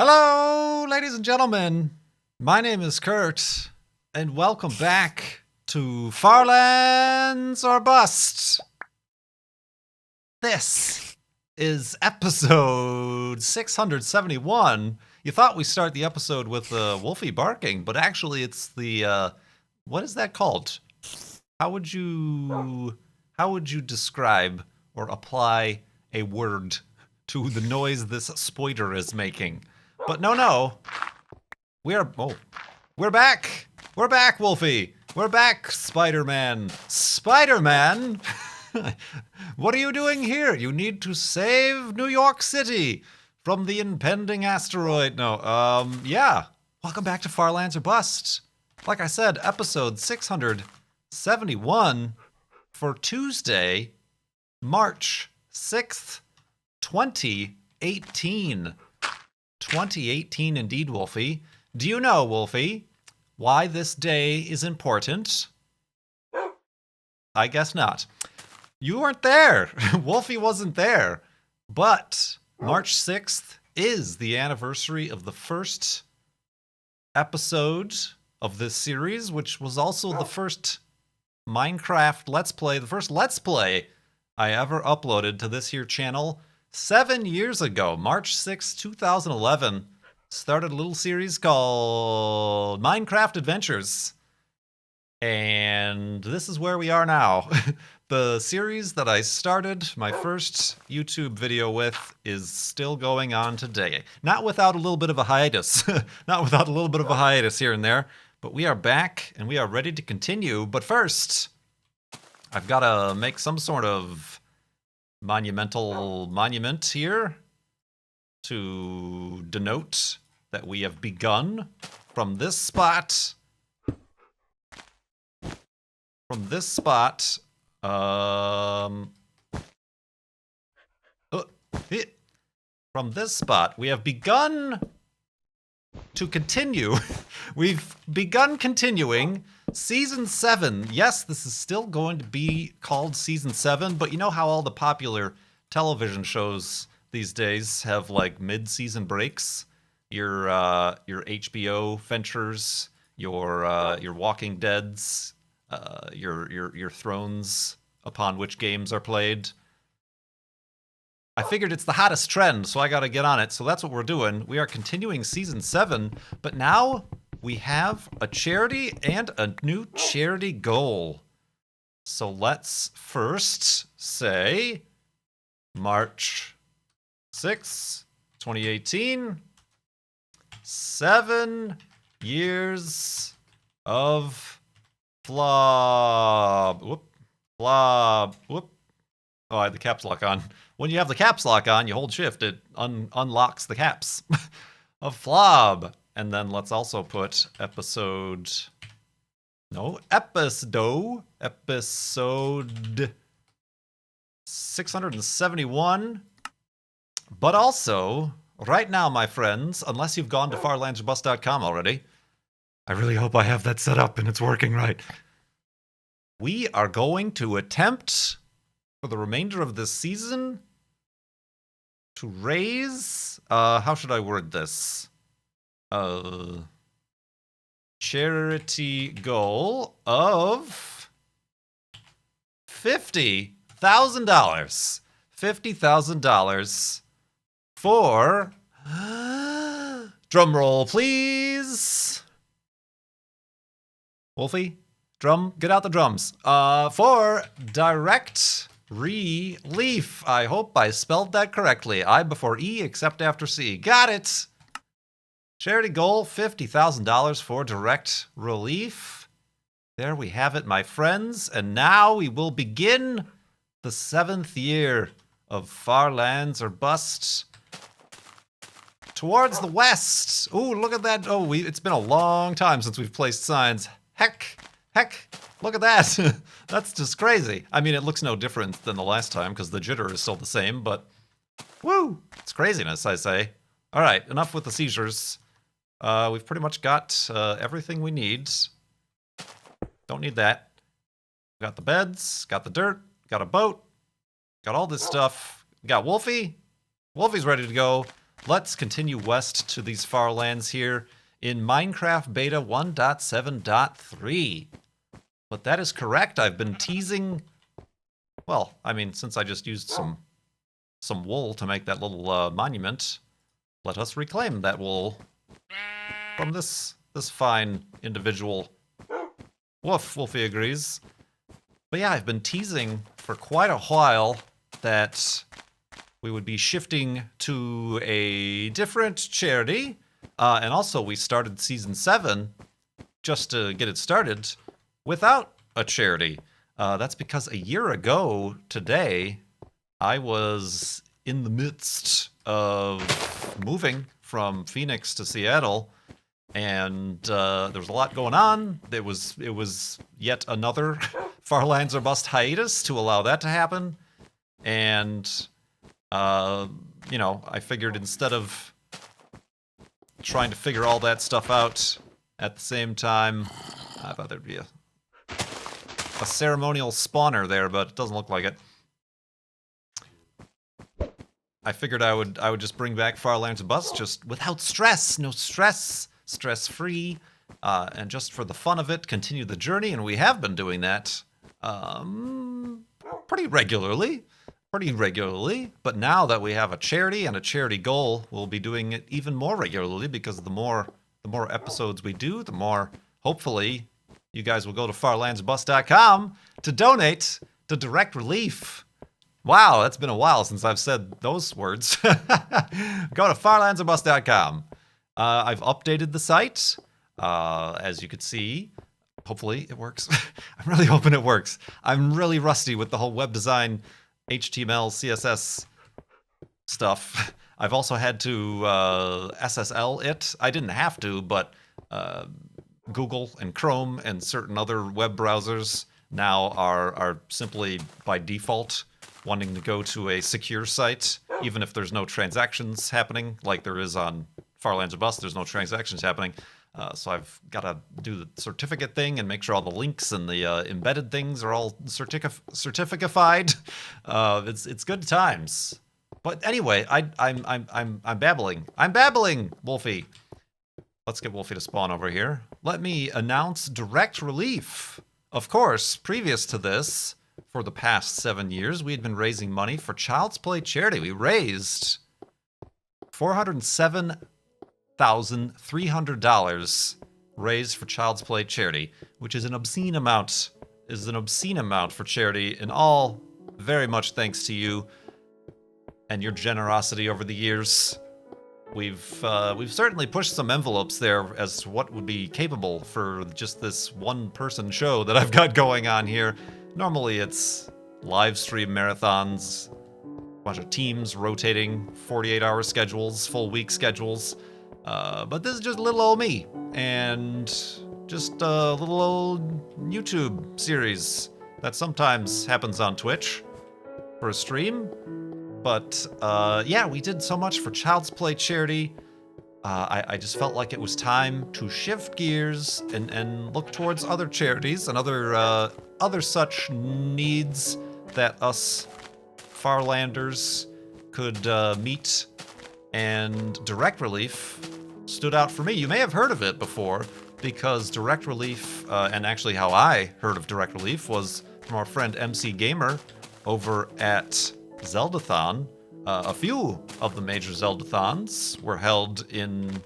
Hello, ladies and gentlemen. My name is Kurt, and welcome back to Farlands or Bust. This is episode 671. You thought we start the episode with Wolfie barking, but actually it's the what is that called? How would you describe or apply a word to the noise this spoiler is making? But no. We're back. We're back, Wolfie. We're back, Spider-Man. Spider-Man? What are you doing here? You need to save New York City from the impending asteroid. Yeah. Welcome back to Farlands or Bust. Like I said, episode 671 for Tuesday, March 6th, 2018. 2018 indeed, Wolfie. Do you know, Wolfie, why this day is important? I guess not. You weren't there. Wolfie wasn't there. But March 6th is the anniversary of the first episode of this series, which was also the first Minecraft Let's Play, the first Let's Play I ever uploaded to this here channel. 7 years ago, March 6, 2011, started a little series called Minecraft Adventures. And this is where we are now. The series that I started my first YouTube video with is still going on today. Not without a little bit of a hiatus. Not without a little bit of a hiatus here and there. But we are back and we are ready to continue. But first, I've got to make some sort of monumental monument here to denote that we have begun from this spot. From this spot, from this spot, we have begun to continue. We've begun continuing Season 7. Yes, this is still going to be called Season 7, but you know how all the popular television shows these days have like mid-season breaks? Your HBO ventures, your Walking Deads, your Thrones upon which games are played. I figured it's the hottest trend, so I gotta get on it. So that's what we're doing. We are continuing Season 7, but now we have a charity and a new charity goal. So let's first say March 6, 2018, 7 years of Flob. Whoop. Oh, I had the caps lock on. When you have the caps lock on, you hold shift, it unlocks the caps of Flob. And then let's also put episode 671. But also, right now, my friends, unless you've gone to farlandsorbust.com already, I really hope I have that set up and it's working right. We are going to attempt, for the remainder of this season, to raise, how should I word this? Charity goal of $50,000. $50,000 for, drum roll please. Wolfie, get out the drums. For direct relief. I hope I spelled that correctly. I before E except after C. Got it. Charity goal, $50,000 for direct relief. There we have it, my friends. And now we will begin the 7th year of Farlands or Bust. Towards the west. Ooh, look at that. Oh, it's been a long time since we've placed signs. Heck, look at that. That's just crazy. I mean, it looks no different than the last time because the jitter is still the same, but woo, it's craziness, I say. All right, enough with the seizures. We've pretty much got everything we need. Don't need that. Got the beds, got the dirt, got a boat, got all this stuff. Got Wolfie. Wolfie's ready to go. let's continue west to these far lands here in Minecraft Beta 1.7.3. But that is correct. I've been teasing, well, I mean, since I just used some wool to make that little monument, let us reclaim that wool from this fine individual. Woof, Wolfie agrees. But yeah, I've been teasing for quite a while that we would be shifting to a different charity. And also, we started Season 7, just to get it started, without a charity. That's because a year ago today, I was in the midst of moving from Phoenix to Seattle, and there was a lot going on. It was yet another Farlands or Bust hiatus to allow that to happen. And, you know, I figured instead of trying to figure all that stuff out at the same time, I thought there'd be a ceremonial spawner there, but it doesn't look like it. I figured I would just bring back Farlands or Bust just without stress, no stress, stress-free, and just for the fun of it, continue the journey, and we have been doing that pretty regularly. But now that we have a charity and a charity goal, we'll be doing it even more regularly, because the more episodes we do, the more, hopefully, you guys will go to farlandsorbust.com to donate to Direct Relief. Wow, that's been a while since I've said those words. Go to farlandsorbust.com. I've updated the site, as you can see. Hopefully it works. I'm really hoping it works. I'm really rusty with the whole web design, HTML, CSS stuff. I've also had to SSL it. I didn't have to, but Google and Chrome and certain other web browsers now are simply by default wanting to go to a secure site, even if there's no transactions happening, like there is on Farlands or Bust. There's no transactions happening. So I've got to do the certificate thing and make sure all the links and the embedded things are all certificafied. It's good times. But anyway, I'm babbling. I'm babbling, Wolfie. Let's get Wolfie to spawn over here. Let me announce Direct Relief. Of course, previous to this, for the past 7 years, we had been raising money for Child's Play charity. We raised $407,300 raised for Child's Play charity, which is an obscene amount. For charity, and all very much thanks to you and your generosity over the years. We've certainly pushed some envelopes there as to what would be capable for just this one-person show that I've got going on here. Normally it's live stream marathons, a bunch of teams rotating 48-hour schedules, full week schedules. But this is just little old me, and just a little old YouTube series that sometimes happens on Twitch for a stream. But yeah, we did so much for Child's Play charity. I just felt like it was time to shift gears and look towards other charities and other such needs that us Farlanders could meet. And Direct Relief stood out for me. You may have heard of it before, because Direct Relief, and actually how I heard of Direct Relief was from our friend MC Gamer over at Zeldathon. A few of the major Zeldathons were held in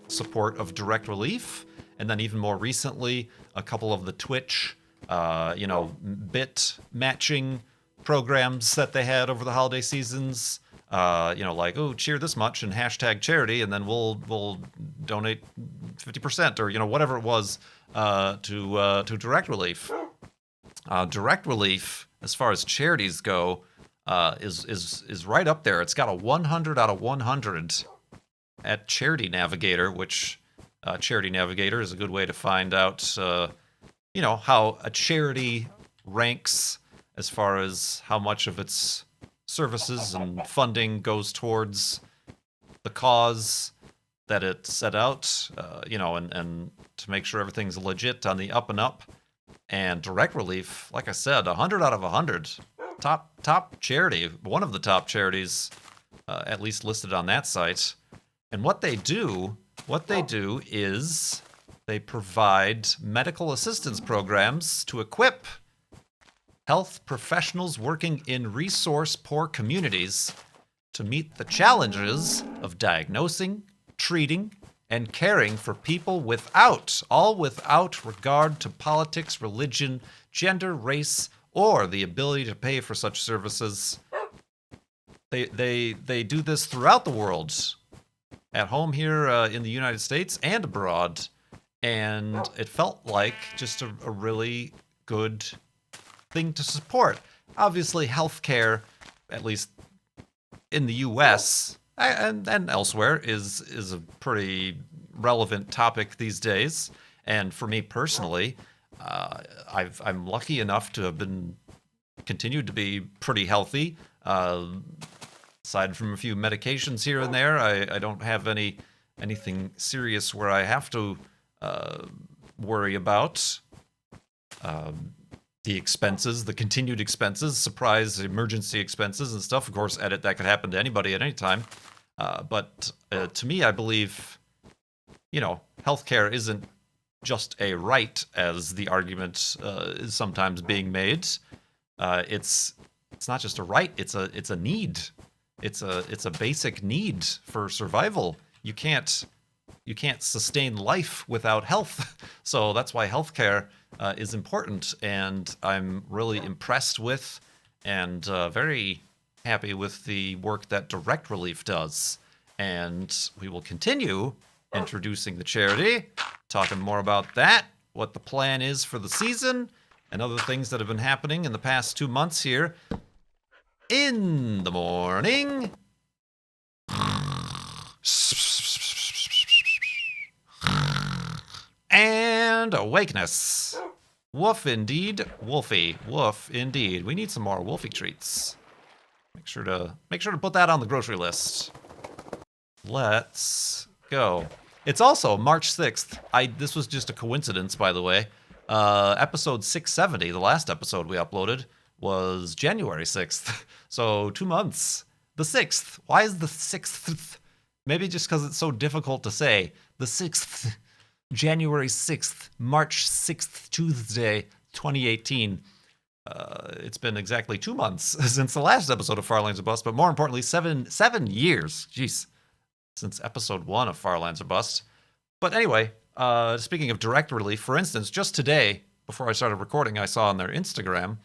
support of Direct Relief, and then even more recently, a couple of the Twitch, bit matching programs that they had over the holiday seasons. Like, oh, cheer this much and hashtag charity, and then we'll donate 50% or whatever it was to Direct Relief. Direct Relief, as far as charities go, is right up there. It's got a 100 out of 100 at Charity Navigator, which Charity Navigator is a good way to find out, how a charity ranks as far as how much of its services and funding goes towards the cause that it set out, and to make sure everything's legit on the up and up. And Direct Relief, like I said, 100 out of 100. Top charity, one of the top charities, at least listed on that site. And what they do is they provide medical assistance programs to equip health professionals working in resource-poor communities to meet the challenges of diagnosing, treating, and caring for people without regard to politics, religion, gender, race, or the ability to pay for such services. They do this throughout the world, at home here in the United States and abroad, and it felt like just a really good thing to support. Obviously, healthcare, at least in the U.S. and elsewhere, is a pretty relevant topic these days. And for me personally, I'm lucky enough to have continued to be pretty healthy. Aside from a few medications here and there, I don't have anything serious where I have to worry about the expenses, the continued expenses, surprise emergency expenses and stuff. Of course, that could happen to anybody at any time. But to me, I believe, healthcare isn't just a right, as the argument is sometimes being made. It's not just a right; it's a need. It's a basic need for survival. You can't sustain life without health. So that's why healthcare is important, and I'm really impressed with and very happy with the work that Direct Relief does. And we will continue introducing the charity, talking more about that, what the plan is for the season, and other things that have been happening in the past 2 months here. In the morning. And awakeness. Woof indeed. Wolfie. Woof indeed. We need some more Wolfie treats. Make sure to put that on the grocery list. Let's go. It's also March 6th. This was just a coincidence, by the way. Episode 670, the last episode we uploaded, was January 6th. So 2 months. The 6th. Why is the 6th? Maybe just because it's so difficult to say. The 6th. January 6th. March 6th, Tuesday, 2018. It's been exactly 2 months since the last episode of Far Lands or Bust, but more importantly, seven years. Jeez. Since episode 1 of Far Lands or Bust. But anyway, speaking of Direct Relief, for instance, just today, before I started recording, I saw on their Instagram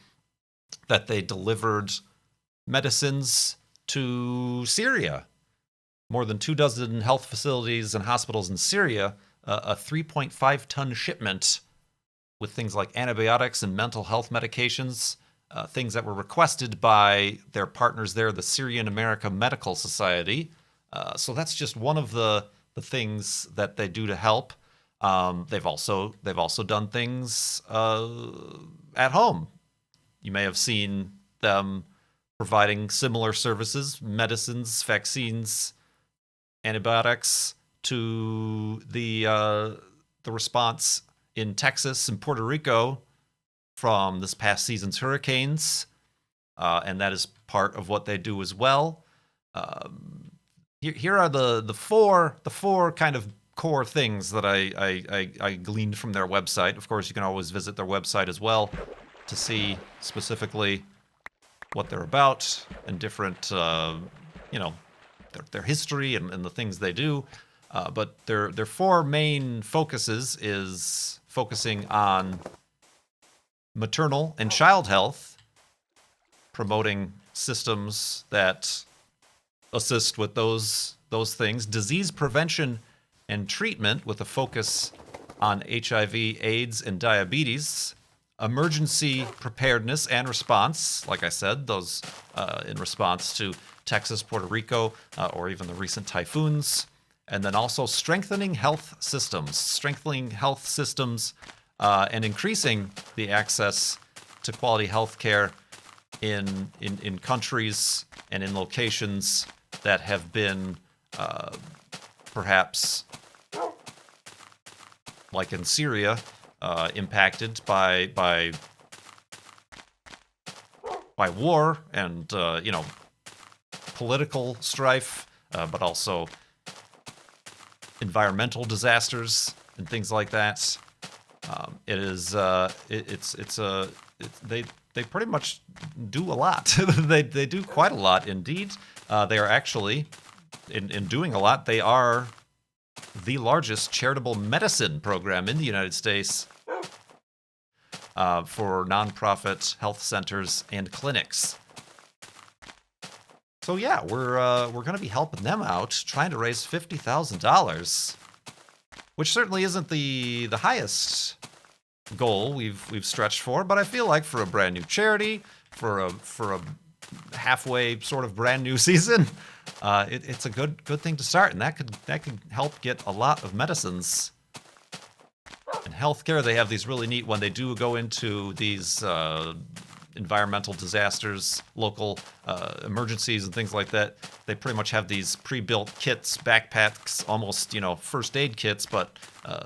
that they delivered medicines to Syria. More than 24 health facilities and hospitals in Syria, a 3.5-ton shipment with things like antibiotics and mental health medications, things that were requested by their partners there, the Syrian American Medical Society. So that's just one of the things that they do to help. They've also done things at home. You may have seen them providing similar services, medicines, vaccines, antibiotics to the response in Texas and Puerto Rico from this past season's hurricanes, and that is part of what they do as well. Here are the four kind of core things that I gleaned from their website. Of course, you can always visit their website as well to see specifically what they're about and different, their history and the things they do. But their four main focuses is focusing on maternal and child health, promoting systems that assist with those things, disease prevention and treatment with a focus on HIV, AIDS, and diabetes, emergency preparedness and response, like I said, those in response to Texas, Puerto Rico, or even the recent typhoons, and then also strengthening health systems and increasing the access to quality health care in countries and in locations that have been perhaps, like in Syria, impacted by war and political strife, but also environmental disasters and things like that. It is they pretty much do a lot. they do quite a lot indeed. They are actually in doing a lot. They are the largest charitable medicine program in the United States for nonprofit health centers and clinics. So yeah, we're going to be helping them out, trying to raise $50,000, which certainly isn't the highest goal we've stretched for, but I feel like for a brand new charity, for a halfway sort of brand new season, it's a good thing to start, and that could help get a lot of medicines. In healthcare, they have these really neat when they do go into these environmental disasters, local emergencies, and things like that. They pretty much have these pre-built kits, backpacks, almost first aid kits, but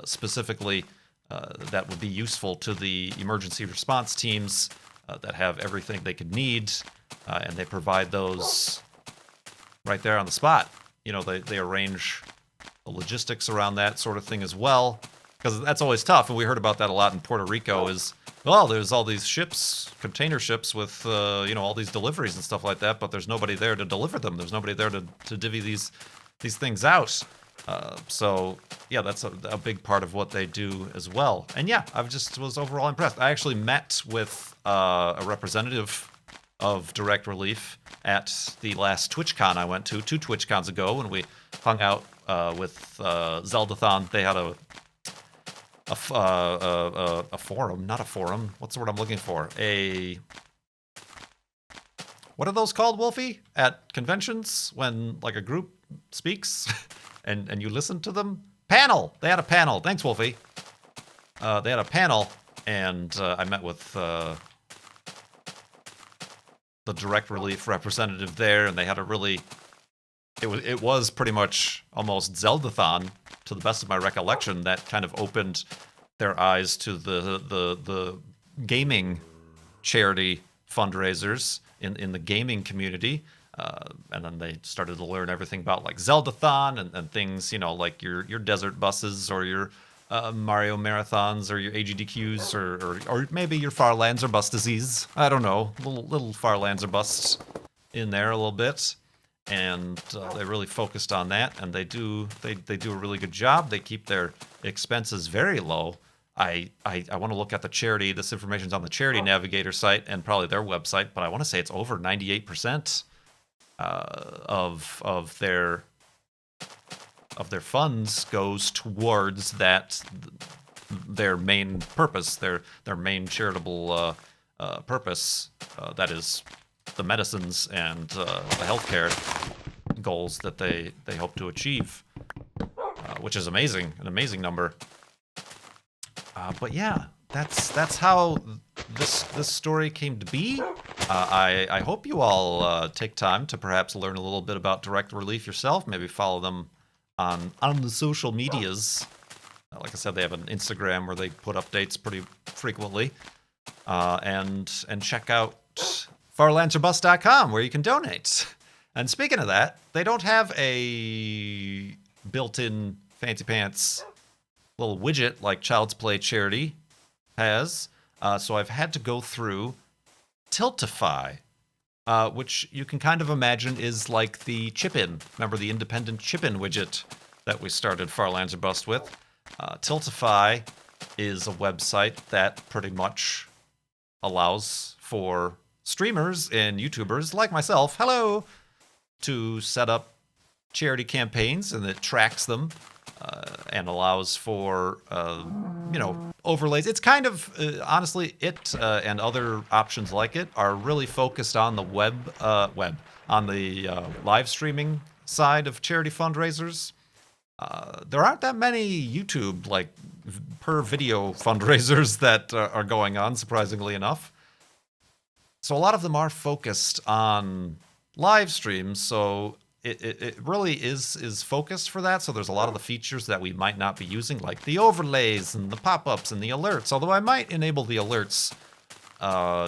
specifically that would be useful to the emergency response teams that have everything they could need, and they provide those right there on the spot. They arrange the logistics around that sort of thing as well, because that's always tough, and we heard about that a lot in Puerto Rico. There's all these ships, container ships with all these deliveries and stuff like that, but there's nobody there to deliver them. There's nobody there to divvy these things out. So yeah, that's a big part of what they do as well. And yeah, I just was overall impressed. I actually met with a representative of Direct Relief at the last TwitchCon I went to 2 TwitchCons ago, when we hung out with Zeldathon. They had a forum, not a forum. What's the word I'm looking for? What are those called, Wolfie? At conventions, when like a group speaks and you listen to them? Panel! They had a panel. Thanks, Wolfie. They had a panel, and I met with the Direct Relief representative there, and they had a really... It was pretty much almost Zeldathon, to the best of my recollection, that kind of opened their eyes to the gaming charity fundraisers in the gaming community. And then they started to learn everything about like Zeldathon and things, like your desert buses or your Mario marathons or your AGDQs or maybe your Farlands or Bust Disease. I don't know, little Farlands or Busts in there a little bit. And they really focused on that, and they do a really good job. They keep their expenses very low. I want to look at the charity. This information's on the Charity Navigator site and probably their website, but I want to say it's over 98% of their funds goes towards their main purpose, their main charitable purpose. That is the medicines and the healthcare goals that they hope to achieve, which is amazing, an amazing number. But yeah, that's how this story came to be. I hope you all take time to perhaps learn a little bit about Direct Relief yourself. Maybe follow them on the social medias. Like I said, they have an Instagram where they put updates pretty frequently, and check out farlandsorbust.com, where you can donate. And speaking of that, they don't have a built-in fancy pants little widget like Child's Play Charity has. So I've had to go through Tiltify, which you can kind of imagine is like the chip-in. Remember the independent chip-in widget that we started Farlands or Bust with? Tiltify is a website that pretty much allows for streamers and YouTubers like myself, hello, to set up charity campaigns, and it tracks them and allows for overlays. It's kind of honestly, it and other options like it are really focused on the web on the live streaming side of charity fundraisers. There aren't that many YouTube like per video fundraisers that are going on, surprisingly enough. So a lot of them are focused on live streams, so it really is focused for that. So there's a lot of the features that we might not be using, like the overlays and the pop-ups and the alerts, although I might enable the alerts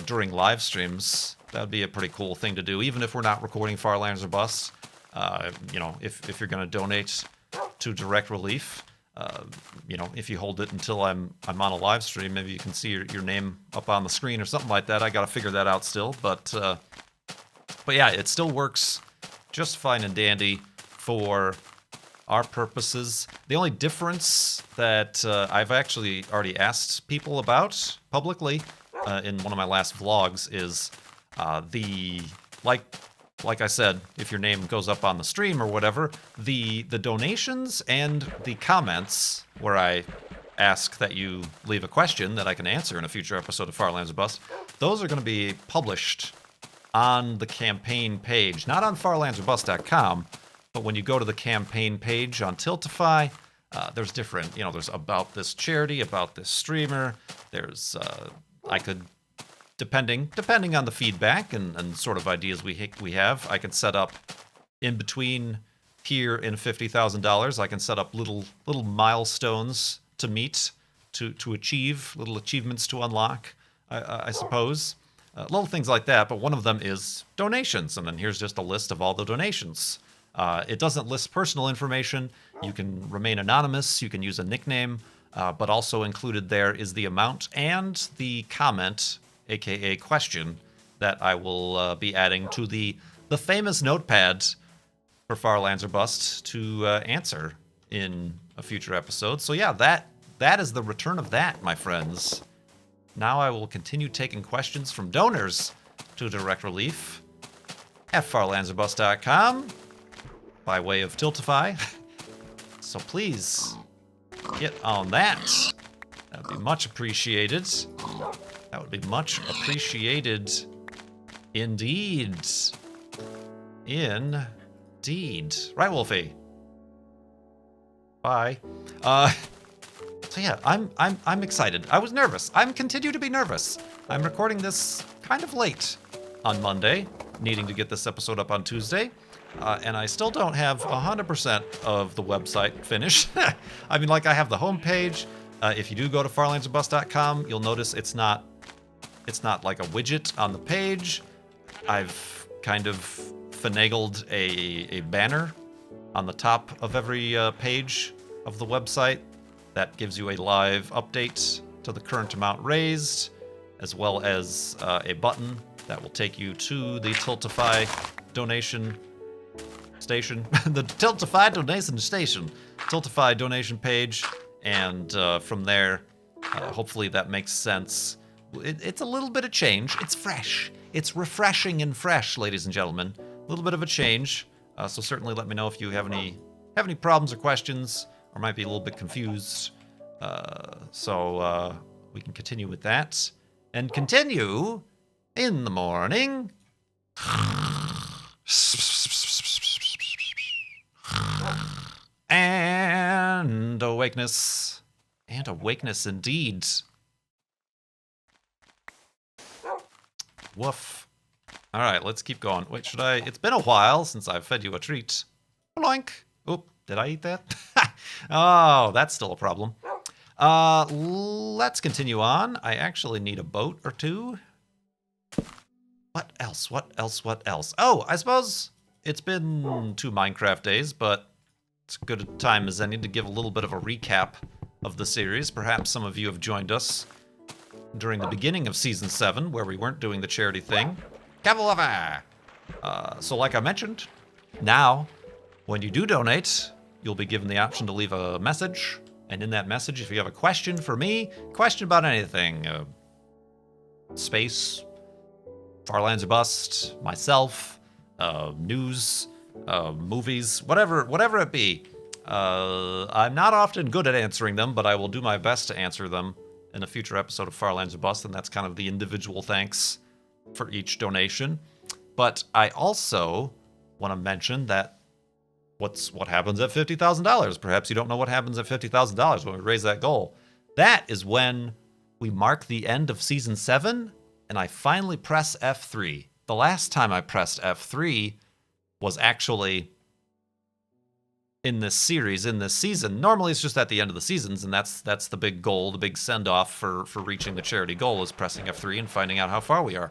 during live streams. That would be a pretty cool thing to do, even if we're not recording Farlands or Bust. If you're going to donate to Direct Relief. If you hold it until I'm on a live stream, maybe you can see your name up on the screen or something like that. I got to figure that out still, but yeah, it still works just fine and dandy for our purposes. The only difference that I've actually already asked people about publicly in one of my last vlogs is like I said, if your name goes up on the stream or whatever, the donations and the comments where I ask that you leave a question that I can answer in a future episode of Farlands or Bust, those are going to be published on the campaign page, not on farlandsorbust.com, but when you go to the campaign page on Tiltify, there's different, there's about this charity, about this streamer, there's, I could, depending on the feedback and sort of ideas we have, I can set up in between here and $50,000, I can set up little milestones to meet, to achieve, little achievements to unlock, I suppose. Little things like that, but one of them is donations, and then here's just a list of all the donations. It doesn't list personal information. You can remain anonymous, you can use a nickname, but also included there is the amount and the comment, aka question, that I will be adding to the famous notepad for Farlands or Bust to answer in a future episode. So yeah, that is the return of that, my friends. Now I will continue taking questions from donors to Direct Relief at farlandsorbust.com by way of Tiltify. So please get on that. That would be much appreciated. That would be much appreciated indeed. Indeed. Right, Wolfie? Bye. So yeah, I'm excited. I was nervous. I'm continue to be nervous. I'm recording this kind of late on Monday, needing to get this episode up on Tuesday, and I still don't have 100% of the website finished. I mean, like, I have the homepage. If you do go to farlandsorbust.com, you'll notice it's not like a widget on the page. I've kind of finagled a banner on the top of every page of the website that gives you a live update to the current amount raised, as well as a button that will take you to the Tiltify donation station, the Tiltify donation station, Tiltify donation page, and from there, hopefully that makes sense. It's a little bit of change. It's fresh. It's refreshing and fresh, ladies and gentlemen. A little bit of a change. So certainly let me know if you have any problems or questions, or might be a little bit confused. So we can continue with that. And continue in the morning. And awakeness. And awakeness indeed. Woof. All right, let's keep going. Wait, should I? It's been a while since I've fed you a treat. Bloink. Oop, did I eat that? Oh, that's still a problem. Let's continue on. I actually need a boat or two. What else? What else? Oh, I suppose it's been 2 Minecraft days, but it's a good time as any to give a little bit of a recap of the series. Perhaps some of you have joined us during the beginning of Season 7, where we weren't doing the charity thing. Cavalava! So like I mentioned, now, when you do donate, you'll be given the option to leave a message. And in that message, if you have a question for me, question about anything, space, Farlands or Bust, myself, news, movies, whatever it be. I'm not often good at answering them, but I will do my best to answer them in a future episode of Farlands or Bust, and that's kind of the individual thanks for each donation. But I also want to mention that what happens at $50,000. Perhaps you don't know what happens at $50,000 when we raise that goal. That is when we mark the end of Season 7, and I finally press F3. The last time I pressed F3 was actually in this series, in this season. Normally it's just at the end of the seasons, and that's the big goal, the big send-off for reaching the charity goal is pressing F3 and finding out how far we are.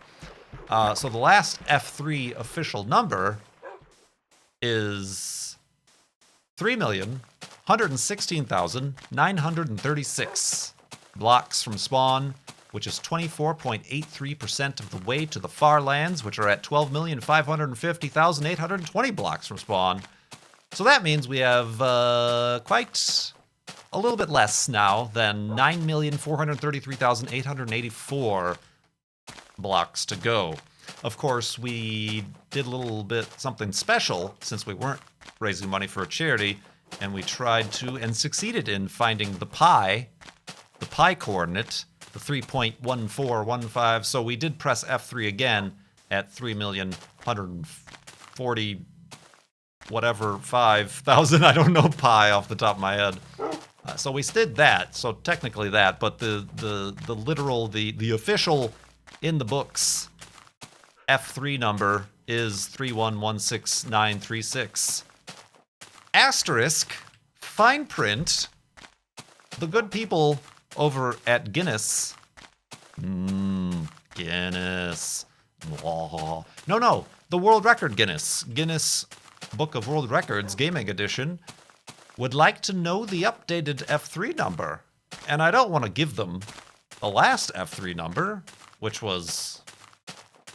So the last F3 official number is 116,936 blocks from spawn, which is 24.83% of the way to the far lands, which are at 12,550,820 blocks from spawn. So that means we have quite a little bit less now than 9,433,884 blocks to go. Of course, we did a little bit something special since we weren't raising money for a charity, and we tried to and succeeded in finding the pi coordinate, the 3.1415. So we did press F3 again at 3,140 whatever 5,000. I don't know pi off the top of my head. So we did that. So technically that, but the literal, the official in the books F3 number is 3116936. Asterisk, fine print, the good people over at Guinness. Guinness. No, the World Record Guinness Book of World Records Gaming Edition would like to know the updated F3 number. And I don't want to give them the last F3 number, which was...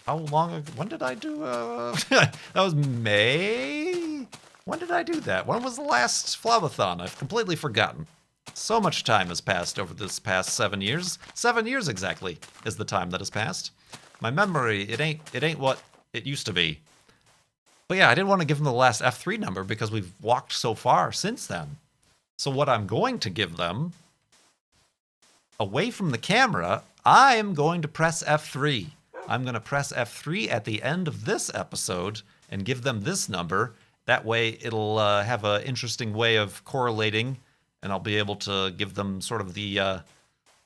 How long ago? When did I do... that was May? When did I do that? When was the last Flowathon? I've completely forgotten. So much time has passed over this past 7 years. 7 years exactly is the time that has passed. My memory, it ain't what it used to be. But yeah, I didn't want to give them the last F3 number because we've walked so far since then. So what I'm going to give them, away from the camera, I am going to press F3. I'm going to press F3 at the end of this episode and give them this number. That way it'll have an interesting way of correlating, and I'll be able to give them sort of the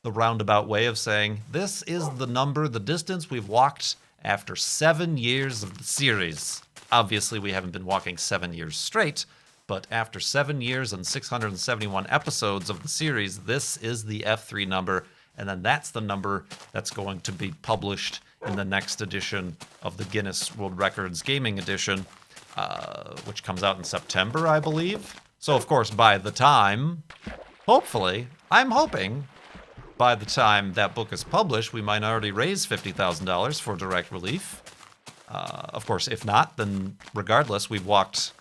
roundabout way of saying, this is the number, the distance we've walked after 7 years of the series. Obviously, we haven't been walking 7 years straight, but after 7 years and 671 episodes of the series, this is the F3 number, and then that's the number that's going to be published in the next edition of the Guinness World Records Gaming Edition, which comes out in September, I believe. So, of course, by the time, hopefully, I'm hoping, by the time that book is published, we might already raise $50,000 for direct relief. Of course, if not, then regardless, we've walked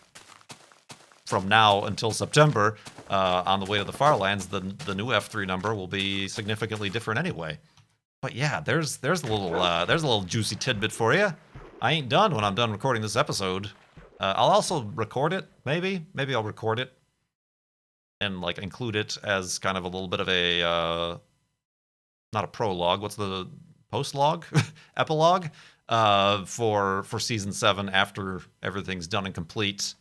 from now until September on the way to the far lands. The new F3 number will be significantly different anyway. But yeah, there's a little juicy tidbit for you. I ain't done when I'm done recording this episode. I'll also record it, maybe I'll record it and like include it as kind of a little bit of a not a prologue. What's the post-log? Epilogue for season 7 after everything's done and complete.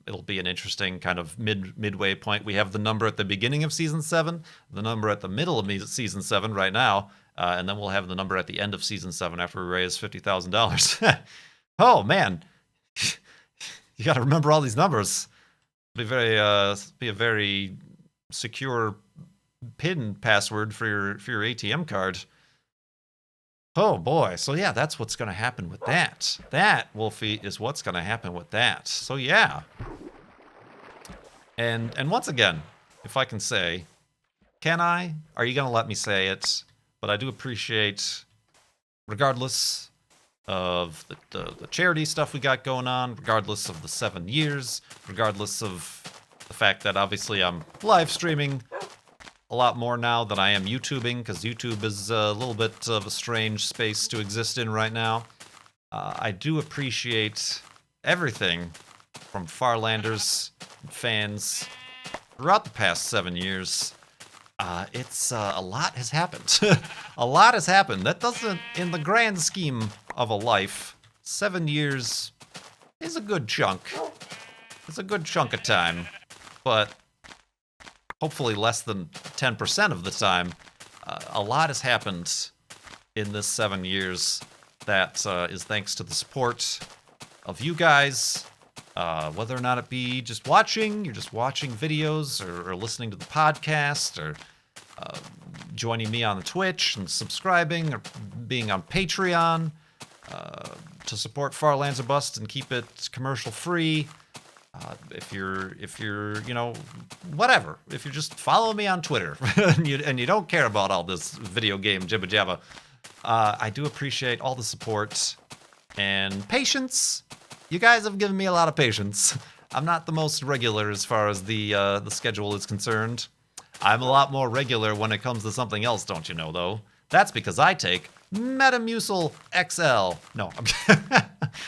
It'll be an interesting kind of midway point. We have the number at the beginning of season 7, the number at the middle of season 7 right now, and then we'll have the number at the end of season 7 after we raise $50,000. Oh man, you got to remember all these numbers. Be a very secure PIN password for your ATM card. Oh boy, so yeah, that's what's going to happen with that. That, Wolfie, is what's going to happen with that. So yeah. And once again, if I can say, can I? Are you going to let me say it? But I do appreciate, regardless of the charity stuff we got going on, regardless of the 7 years, regardless of the fact that obviously I'm live streaming a lot more now than I am YouTubing, because YouTube is a little bit of a strange space to exist in right now. I do appreciate everything from Farlanders and fans throughout the past 7 years. It's a lot has happened. A lot has happened. That doesn't, in the grand scheme of a life, 7 years is a good chunk. It's a good chunk of time, but hopefully less than 10% of the time. A lot has happened in this 7 years that is thanks to the support of you guys, whether or not it be just watching, you're just watching videos, or listening to the podcast, or joining me on the Twitch and subscribing, or being on Patreon to support Farlands or Bust and keep it commercial free. If you're, you know, whatever. If you just follow me on Twitter and you don't care about all this video game jibba jabba, I do appreciate all the support and patience. You guys have given me a lot of patience. I'm not the most regular as far as the schedule is concerned. I'm a lot more regular when it comes to something else, don't you know, though? That's because I take Metamucil XL. No, I'm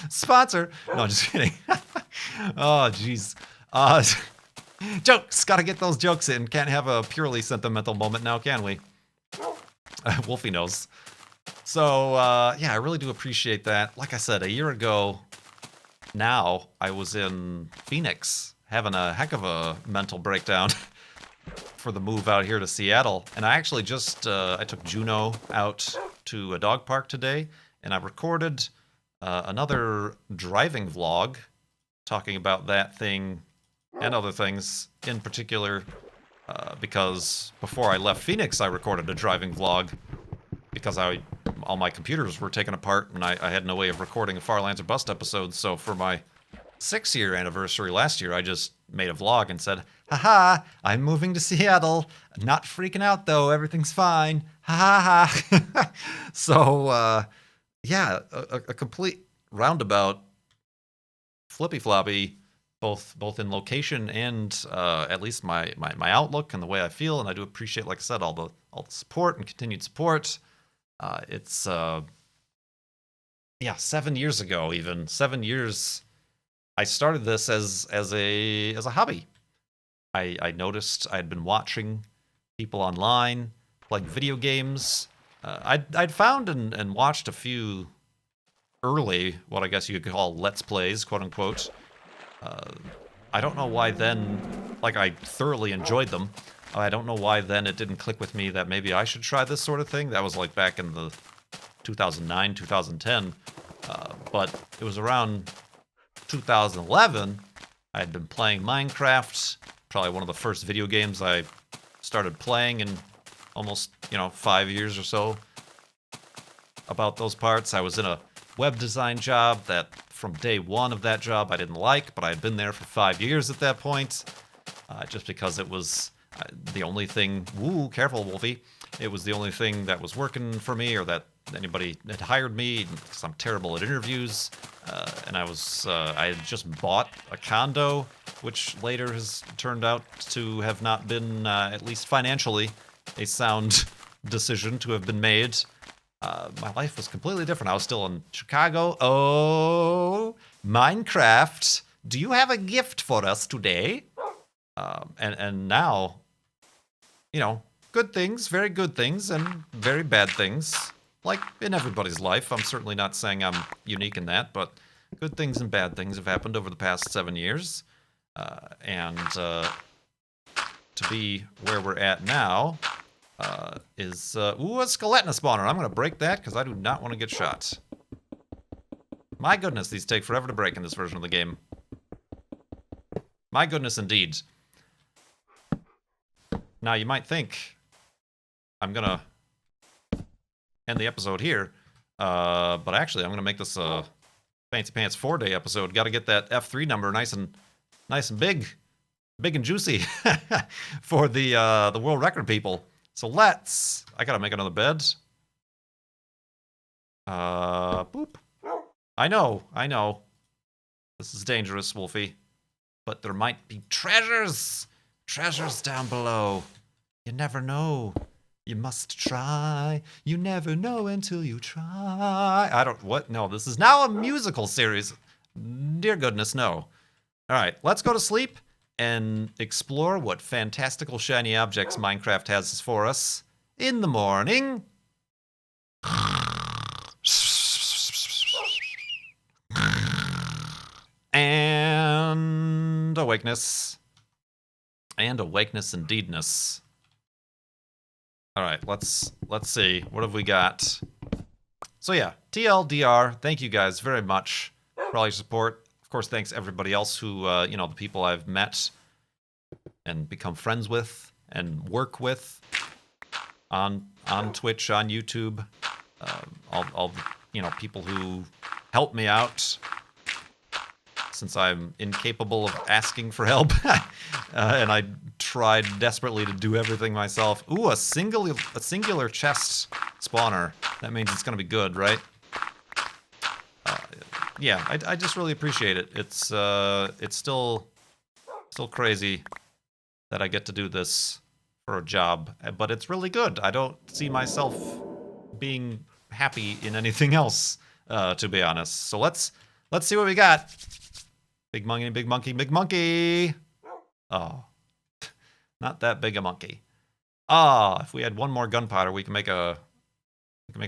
sponsor. No, just kidding. Oh, jeez. Jokes. Gotta get those jokes in. Can't have a purely sentimental moment now, can we? Wolfie knows. So, yeah, I really do appreciate that. Like I said, a year ago, now I was in Phoenix having a heck of a mental breakdown for the move out here to Seattle. And I actually just, I took Juno out to a dog park today, and I recorded another driving vlog talking about that thing and other things in particular, because before I left Phoenix, I recorded a driving vlog because all my computers were taken apart and I had no way of recording a Farlands Bust episode. So for my 6-year anniversary last year, I just made a vlog and said, haha, I'm moving to Seattle. Not freaking out though, everything's fine. Ha ha ha. So, yeah, a complete roundabout flippy floppy, both in location and at least my outlook and the way I feel. And I do appreciate, like I said, all the support and continued support. It's yeah, 7 years ago, even 7 years, I started this as a hobby. I noticed I'd been watching people online playing video games. I'd found and watched a few early, what I guess you could call Let's Plays, quote unquote. I don't know why then, like, I thoroughly enjoyed them. I don't know why then it didn't click with me that maybe I should try this sort of thing. That was like back in the 2009, 2010. But it was around 2011, I had been playing Minecraft, probably one of the first video games I started playing in almost, 5 years or so. About those parts, I was in a web design job that from day one of that job I didn't like, but I had been there for 5 years at that point, just because it was the only thing, woo, careful, Wolfie, it was the only thing that was working for me or that anybody had hired me, because I'm terrible at interviews, and I had just bought a condo, which later has turned out to have not been, at least financially, a sound decision to have been made. My life was completely different. I was still in Chicago. Oh, Minecraft, do you have a gift for us today? And now, good things, very good things, and very bad things. Like in everybody's life. I'm certainly not saying I'm unique in that, but good things and bad things have happened over the past 7 years. And to be where we're at now is... ooh, a skeleton spawner. I'm going to break that because I do not want to get shot. My goodness, these take forever to break in this version of the game. My goodness, indeed. Now, you might think I'm going to end the episode here, but actually, I'm going to make this a Fancy Pants 4-day episode. Got to get that F3 number nice and big and juicy for the world record people. So I got to make another bed. Boop. I know. This is dangerous, Wolfie. But there might be treasures down below. You never know. You must try. You never know until you try. What? No, this is now a musical series. Dear goodness, no. All right, let's go to sleep and explore what fantastical shiny objects Minecraft has for us in the morning. And awakeness. And awakeness indeedness. All right, let's see. What have we got? So yeah, TLDR, thank you guys very much for all your support. Of course, thanks everybody else who, the people I've met and become friends with and work with on Twitch, on YouTube. All people who help me out. since I'm incapable of asking for help. And I tried desperately to do everything myself. Ooh, a singular chest spawner. That means it's gonna be good, right? Yeah, I just really appreciate it. It's still crazy that I get to do this for a job, but it's really good. I don't see myself being happy in anything else, to be honest. So let's see what we got. Big monkey, big monkey, big monkey. Oh, not that big a monkey. Ah, if we had one more gunpowder, we can make a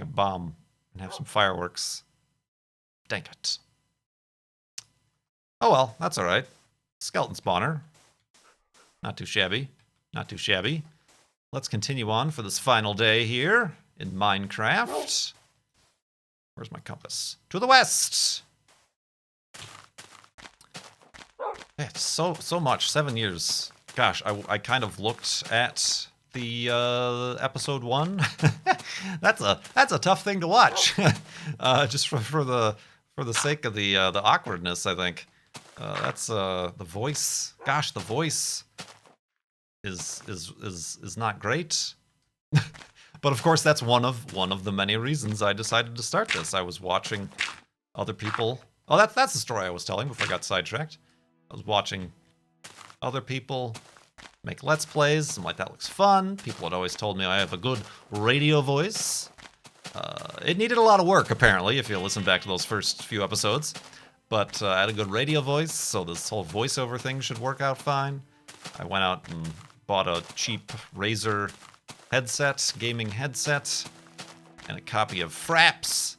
bomb and have some fireworks. Dang it. Oh well, that's all right. Skeleton spawner. Not too shabby. Not too shabby. Let's continue on for this final day here in Minecraft. Where's my compass? To the west! It's so much. 7 years. Gosh, I kind of looked at the episode 1. That's a tough thing to watch. Just for the sake of the awkwardness, I think. That's the voice. Gosh, the voice is not great. But of course, that's one of the many reasons I decided to start this. I was watching other people. Oh, that's the story I was telling before I got sidetracked. I was watching other people make Let's Plays. I'm like, that looks fun. People had always told me I have a good radio voice. It needed a lot of work, apparently, if you listen back to those first few episodes. But I had a good radio voice, so this whole voiceover thing should work out fine. I went out and bought a cheap Razer headset, gaming headset, and a copy of Fraps,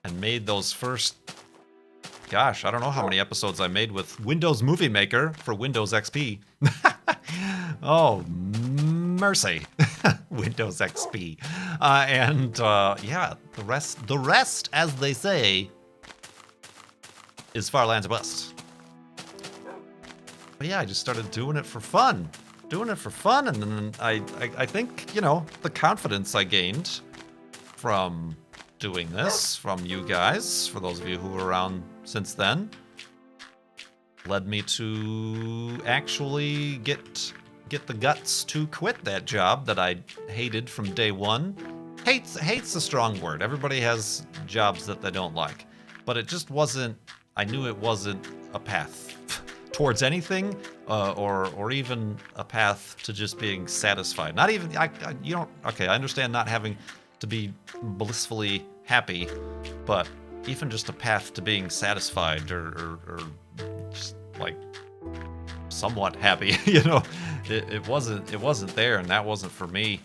and made those first, gosh, I don't know how many episodes I made with Windows Movie Maker for Windows XP. Oh, mercy. Windows XP. Yeah, the rest, as they say, is Farlands West. But yeah, I just started doing it for fun. And then I think, you know, the confidence I gained from doing this, from you guys, for those of you who were around since then, led me to actually get the guts to quit that job that I hated from day one. Hate's a strong word. Everybody has jobs that they don't like. But it just wasn't, I knew it wasn't a path towards anything, or even a path to just being satisfied. Not even, okay, I understand not having to be blissfully happy, but even just a path to being satisfied or just like somewhat happy, you know, it wasn't there, and that wasn't for me.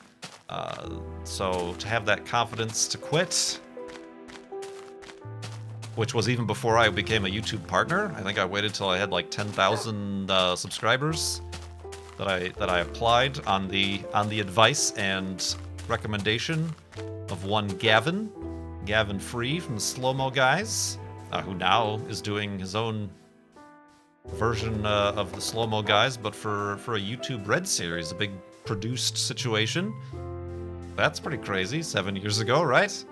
So to have that confidence to quit, which was even before I became a YouTube partner. I think I waited till I had like 10,000 subscribers that I applied on the advice and recommendation of one Gavin Free from the Slow Mo Guys, who now is doing his own version of the Slow Mo Guys, but for a YouTube Red series, a big produced situation. That's pretty crazy. 7 years ago, right?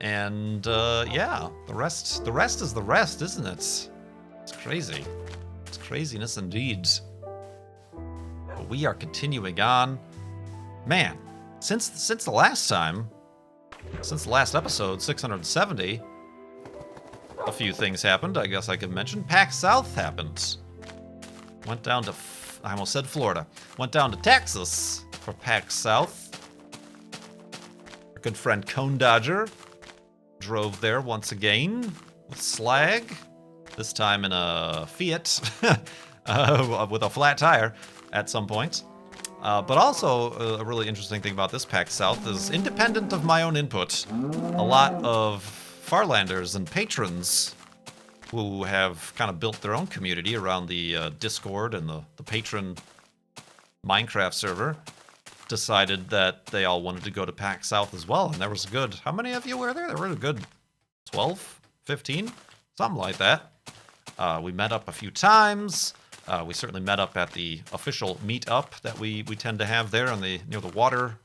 And yeah, the rest is the rest, isn't it? It's crazy. It's craziness indeed. But we are continuing on. Man, since the last time, since the last episode, 670, a few things happened. I guess I could mention. PAX South happened. Went down to, I almost said Florida. Went down to Texas for PAX South. Our good friend Cone Dodger drove there once again with Slag, this time in a Fiat with a flat tire at some point. But also, a really interesting thing about this PAX South is, independent of my own input, a lot of Farlanders and patrons who have kind of built their own community around the Discord and the patron Minecraft server decided that they all wanted to go to PAX South as well, and there was a good, how many of you were there? There were a good 12, 15, something like that. We met up a few times. We certainly met up at the official meetup that we tend to have there on near the water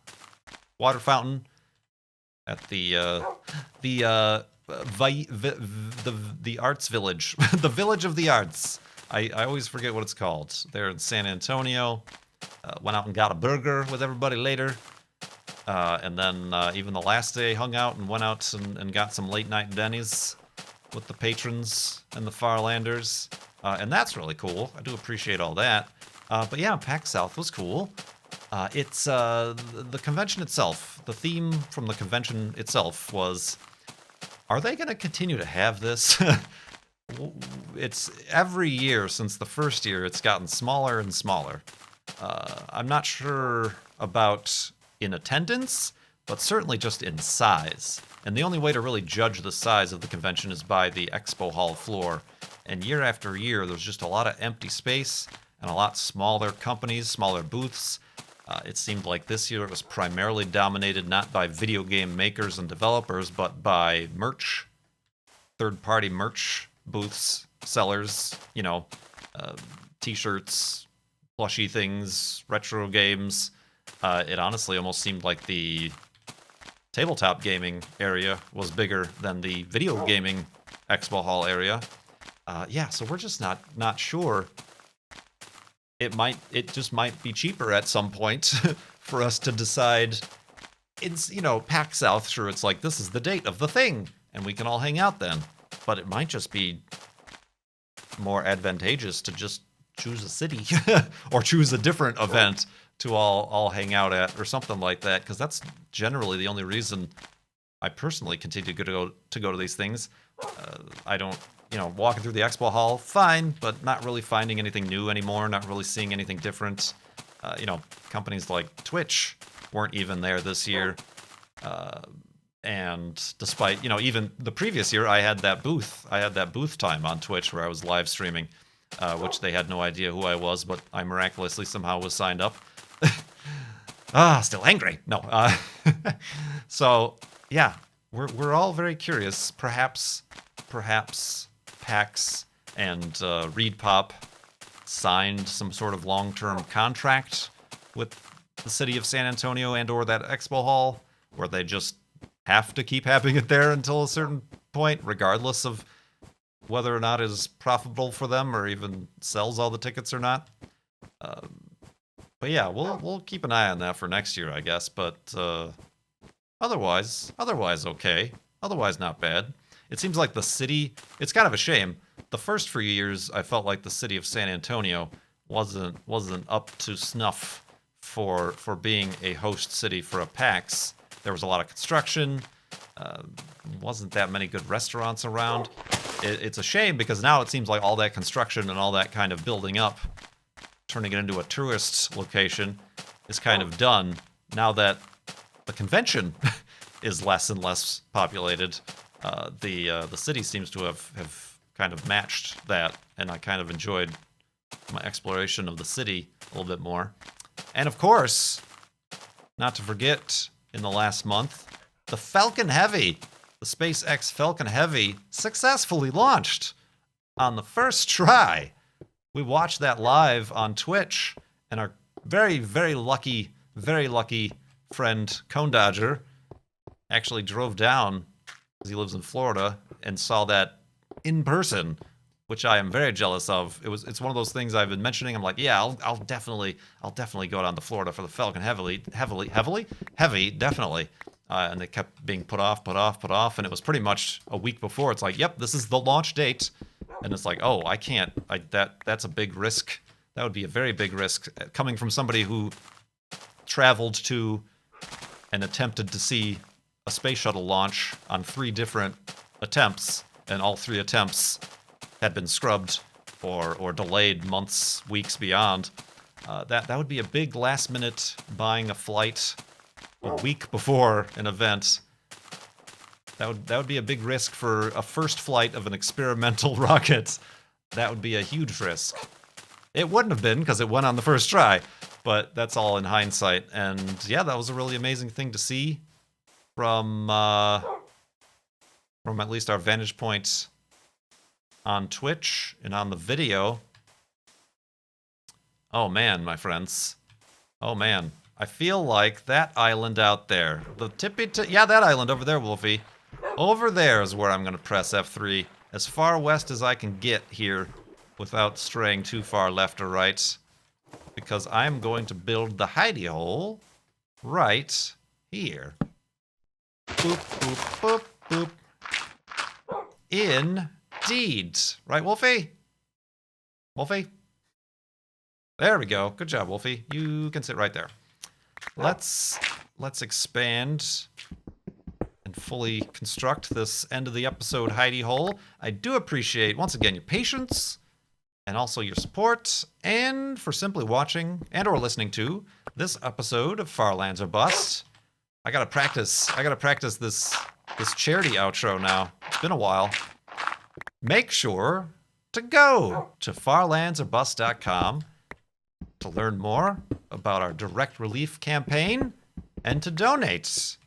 fountain at the the Arts Village, the Village of the Arts. I always forget what it's called. They're in San Antonio. Went out and got a burger with everybody later. And then even the last day hung out and went out and got some late night Denny's with the patrons and the Farlanders. And that's really cool. I do appreciate all that. But yeah, PAX South was cool. It's the convention itself. The theme from the convention itself was, are they going to continue to have this? It's every year since the first year, it's gotten smaller and smaller. I'm not sure about in attendance, but certainly just in size. And the only way to really judge the size of the convention is by the expo hall floor. And year after year, there's just a lot of empty space and a lot smaller companies, smaller booths. It seemed like this year it was primarily dominated not by video game makers and developers, but by merch, third-party merch booths, sellers, t-shirts, plushy things, retro games. It honestly almost seemed like the tabletop gaming area was bigger than the video gaming expo hall area. So we're just not sure. It just might be cheaper at some point for us to decide. It's, PAX South, sure, it's like, this is the date of the thing, and we can all hang out then. But it might just be more advantageous to just choose a city or choose a different event to all hang out at or something like that, because that's generally the only reason I personally continue to go to these things. I don't, walking through the expo hall, fine, but not really finding anything new anymore, not really seeing anything different. Companies like Twitch weren't even there this year. And despite, even the previous year, I had that booth time on Twitch where I was live streaming, which they had no idea who I was, but I miraculously somehow was signed up. Still angry. No. So, yeah, we're all very curious. Perhaps PAX and ReedPop signed some sort of long-term contract with the city of San Antonio and or that expo hall, where they just have to keep having it there until a certain point, regardless of whether or not it's profitable for them or even sells all the tickets or not. But yeah, we'll keep an eye on that for next year, I guess. But otherwise okay. Otherwise not bad. It seems like the city, it's kind of a shame. The first few years, I felt like the city of San Antonio wasn't up to snuff for being a host city for a PAX. There was a lot of construction. Wasn't that many good restaurants around. It's a shame because now it seems like all that construction and all that kind of building up, turning it into a tourist location, is kind of done now that the convention is less and less populated. The city seems to have kind of matched that, and I kind of enjoyed my exploration of the city a little bit more. And of course, not to forget, in the last month, the Falcon Heavy, the SpaceX Falcon Heavy, successfully launched on the first try. We watched that live on Twitch, and our very, very lucky friend Cone Dodger actually drove down, because he lives in Florida, and saw that in person, which I am very jealous of. It's one of those things I've been mentioning. I'm like, yeah, I'll definitely go down to Florida for the Falcon Heavy, definitely. And they kept being put off, and it was pretty much a week before. It's like, yep, this is the launch date, and it's like, oh, I can't. That's a big risk. That would be a very big risk coming from somebody who traveled to and attempted to see a space shuttle launch on 3 different attempts, and all 3 attempts had been scrubbed or delayed months, weeks beyond. That would be a big last-minute buying a flight a week before an event. That would be a big risk for a first flight of an experimental rocket. That would be a huge risk. It wouldn't have been because it went on the first try, but that's all in hindsight. And yeah, that was a really amazing thing to see from at least our vantage point on Twitch and on the video. Oh man, my friends. Oh man. I feel like that island out there, the tippy yeah, that island over there, Wolfie. Over there is where I'm going to press F3. As far west as I can get here without straying too far left or right. Because I'm going to build the hidey hole right here. Boop, boop, boop, boop. Indeed. Right, Wolfie? Wolfie? There we go. Good job, Wolfie. You can sit right there. Let's expand and fully construct this end of the episode hidey hole. I do appreciate, once again, your patience and also your support, and for simply watching and or listening to this episode of Far Lands or Bust. I gotta practice this charity outro now. It's been a while. Make sure to go to farlandsorbust.com to learn more about our direct relief campaign and to donate.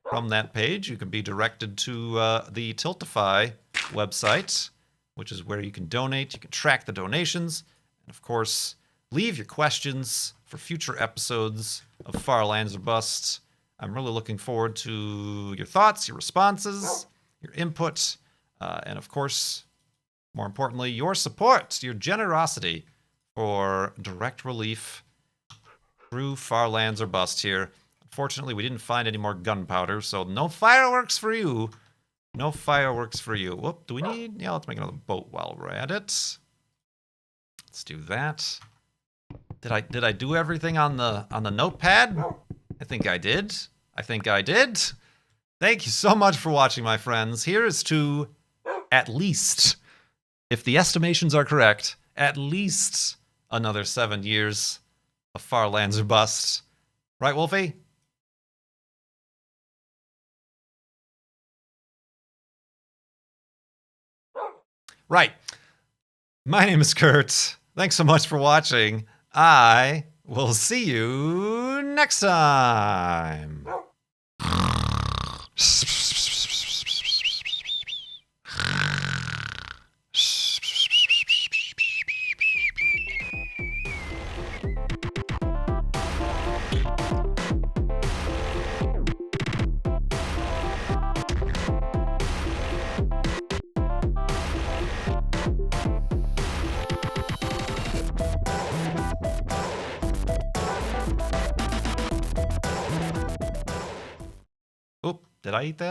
From that page, you can be directed to the Tiltify website, which is where you can donate. You can track the donations, and of course, leave your questions for future episodes of Far Lands or Bust. I'm really looking forward to your thoughts, your responses, your input, and of course, more importantly, your support, your generosity for direct relief through Far Lands or Bust here. Unfortunately, we didn't find any more gunpowder, so no fireworks for you. No fireworks for you. Whoop, do we need... Yeah, let's make another boat while we're at it. Let's do that. Did I do everything on the notepad? I think I did. Thank you so much for watching, my friends. Here is to, at least, if the estimations are correct, at least another 7 years of Far Lands or Bust. Right, Wolfie? Right. My name is Kurt. Thanks so much for watching. I will see you next time. Oop, did I eat that?